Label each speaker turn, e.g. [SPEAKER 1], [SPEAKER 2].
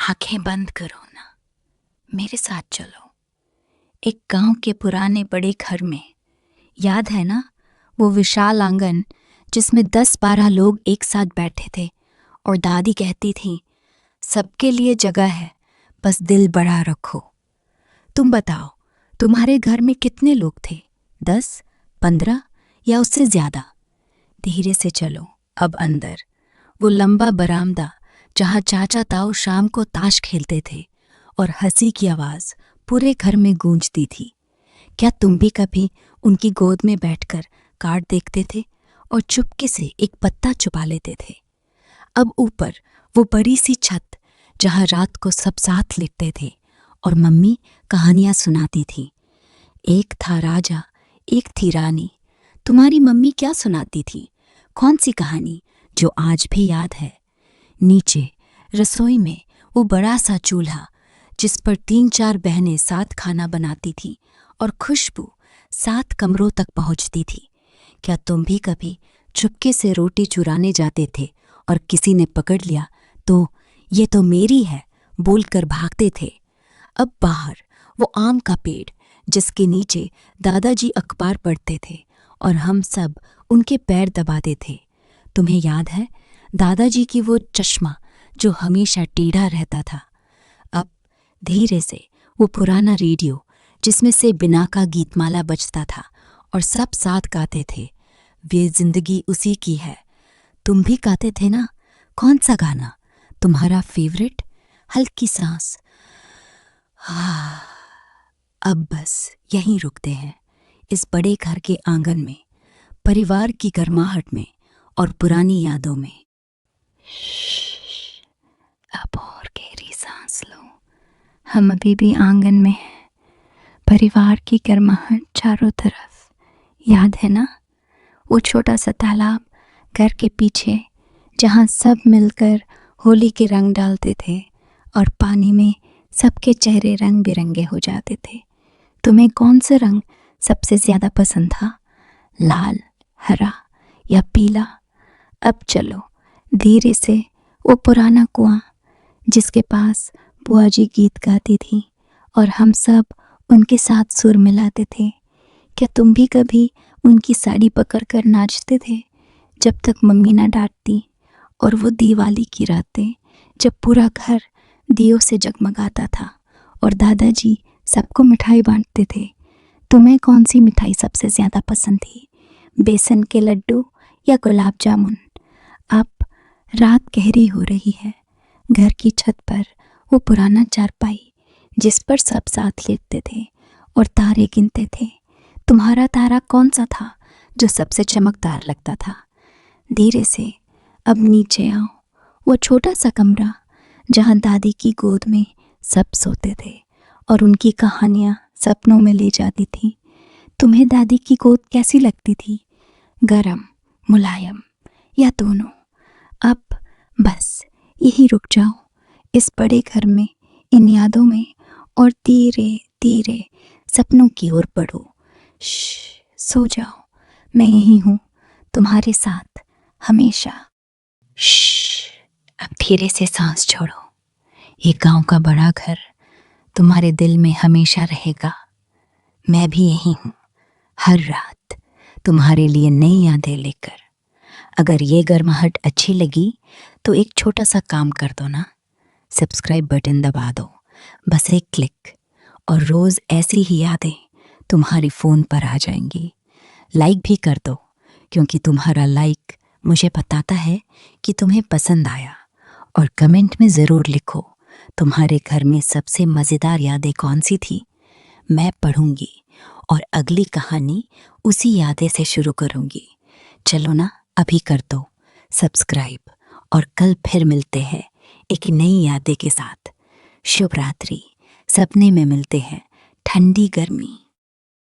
[SPEAKER 1] आंखें बंद करो ना, मेरे साथ चलो। एक गांव के पुराने बड़े घर में, याद है ना वो विशाल आंगन जिसमें 10-12 लोग एक साथ बैठे थे और दादी कहती थी सबके लिए जगह है, बस दिल बड़ा रखो। तुम बताओ, तुम्हारे घर में कितने लोग थे? 10, 15 या उससे ज्यादा? धीरे से चलो अब अंदर। वो लंबा बरामदा जहाँ चाचा ताऊ शाम को ताश खेलते थे और हंसी की आवाज पूरे घर में गूंजती थी। क्या तुम भी कभी उनकी गोद में बैठकर कार्ड देखते थे और चुपके से एक पत्ता छुपा लेते थे? अब ऊपर वो बड़ी सी छत जहाँ रात को सब साथ लेटते थे और मम्मी कहानियां सुनाती थी। एक था राजा, एक थी रानी। तुम्हारी मम्मी क्या सुनाती थी? कौन सी कहानी जो आज भी याद है? नीचे रसोई में वो बड़ा सा चूल्हा जिस पर 3-4 बहनें साथ खाना बनाती थी और खुशबू 7 कमरों तक पहुंचती थी। क्या तुम भी कभी चुपके से रोटी चुराने जाते थे और किसी ने पकड़ लिया तो ये तो मेरी है बोलकर भागते थे? अब बाहर वो आम का पेड़ जिसके नीचे दादाजी अखबार पढ़ते थे और हम सब उनके पैर दबाते थे। तुम्हें याद है दादाजी की वो चश्मा जो हमेशा टेढ़ा रहता था? अब धीरे से वो पुराना रेडियो जिसमें से बिना का गीतमाला बजता था और सब साथ गाते थे, वे जिंदगी उसी की है। तुम भी गाते थे ना? कौन सा गाना तुम्हारा फेवरेट? हल्की सांस। अब बस यहीं रुकते हैं, इस बड़े घर के आंगन में, परिवार की गर्माहट में और पुरानी यादों में। अब और गहरी सांस लो। हम अभी भी आंगन में हैं, परिवार की गर्माहट चारों तरफ। याद है ना वो छोटा सा तालाब घर के पीछे जहाँ सब मिलकर होली के रंग डालते थे और पानी में सबके चेहरे रंग बिरंगे हो जाते थे? तुम्हें कौन सा रंग सबसे ज्यादा पसंद था? लाल, हरा या पीला? अब चलो धीरे से वो पुराना कुआं जिसके पास बुआ जी गीत गाती थी और हम सब उनके साथ सुर मिलाते थे। क्या तुम भी कभी उनकी साड़ी पकड़कर नाचते थे जब तक मम्मी ना डांटती? और वो दिवाली की रातें जब पूरा घर दियों से जगमगाता था और दादाजी सबको मिठाई बांटते थे, तुम्हें कौन सी मिठाई सबसे ज्यादा पसंद थी? बेसन के लड्डू या गुलाब जामुन? अब रात गहरी हो रही है। घर की छत पर वो पुराना चारपाई जिस पर सब साथ लेटते थे और तारे गिनते थे, तुम्हारा तारा कौन सा था जो सबसे चमकदार लगता था? धीरे से अब नीचे आओ। वो छोटा सा कमरा जहाँ दादी की गोद में सब सोते थे और उनकी कहानियाँ सपनों में ले जाती थी। तुम्हें दादी की गोद कैसी लगती थी? गरम, मुलायम या दोनों? अब बस यही रुक जाओ इस बड़े घर में, इन यादों में, और धीरे धीरे सपनों की ओर बढ़ो। सो जाओ, मैं यही हूँ तुम्हारे साथ हमेशा। अब धीरे से सांस छोड़ो। ये गांव का बड़ा घर तुम्हारे दिल में हमेशा रहेगा। मैं भी यही हूँ, हर रात तुम्हारे लिए नई यादें लेकर। अगर ये गर्माहट अच्छी लगी तो एक छोटा सा काम कर दो ना, सब्सक्राइब बटन दबा दो, बस एक क्लिक, और रोज ऐसी ही यादें तुम्हारी फ़ोन पर आ जाएंगी। लाइक भी कर दो, क्योंकि तुम्हारा लाइक मुझे बताता है कि तुम्हें पसंद आया। और कमेंट में ज़रूर लिखो तुम्हारे घर में सबसे मज़ेदार यादें कौन सी थी। मैं पढ़ूंगी और अगली कहानी उसी यादें से शुरू करूंगी। चलो ना, अभी कर दो सब्सक्राइब, और कल फिर मिलते हैं एक नई यादें के साथ। शुभ रात्रि। सपने में मिलते हैं, ठंडी गर्मी।